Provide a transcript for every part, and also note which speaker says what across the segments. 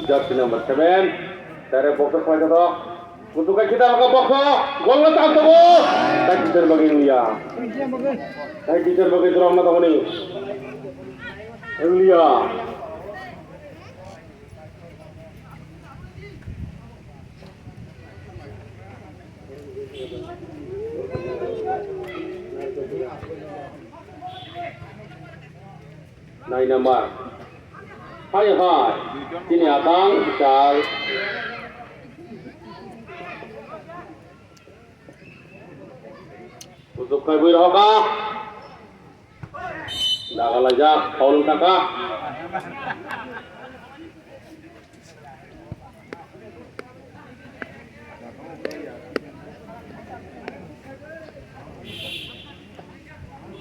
Speaker 1: Jersey number 7. Dari box kau itu toh. Untuk kita maka box. Gol nak tak tahu. Tak kita bagi Ilya. Tak kita bagi drama nak tahu ni. Ilya. Nine number. Hai. Sini atang besar. Untuk kau beri apa? Dah kalau jak, kalau tak kah?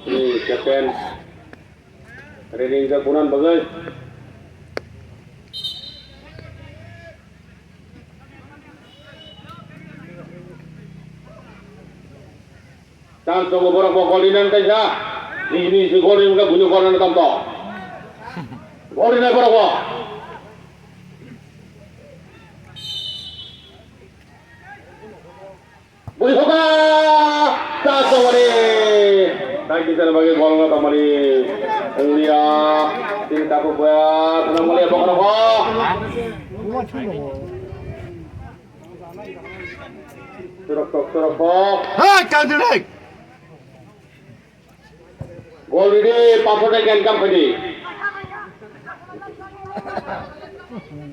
Speaker 1: Ini captain. Training ke punan bagai. Chance ko borok golinan kaisa. Ini si golin ka bunyo golan kam to. Golin ay borok. Bunyo ka! Chance ko ni. Tadi kita bagi gol na kamari. Ilya tin ka ko ba nang mali apa ko. Turok.
Speaker 2: Hai, counter.
Speaker 1: Gol ini papote kan kam kadi.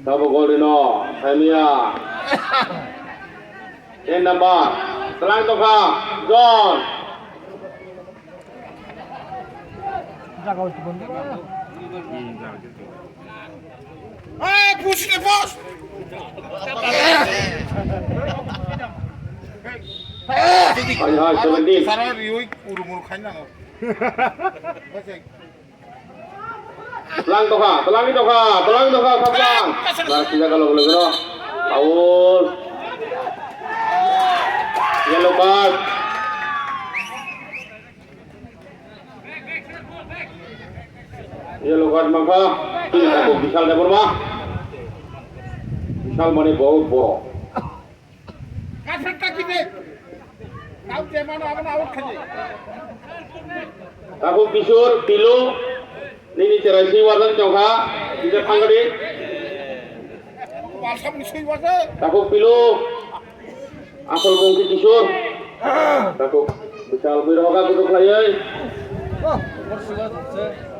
Speaker 1: Tahu gol ini Samia. Ten number. Selang tu kah John.
Speaker 2: Push the post.
Speaker 1: Hai, 17.
Speaker 2: Sana riuy urumur khain na.
Speaker 1: Telang itu kah kaplang. Masih jaga lo boleh no. Paul. Yellow card. Yellow card maka aku Vishal dapur mah. Vishal mane बहुत बड़ो.
Speaker 2: Kasar kita. Kau cemana apa nak awak kaji?
Speaker 1: Aku Kishore Pilu. Ini cerasi warna cokha. Kita panggil.
Speaker 2: Wasam nisui wasa.
Speaker 1: Aku Pilu. Asal mungkin Kishore. Aku Vishal biroga kutuk layai.
Speaker 3: Oh, what's the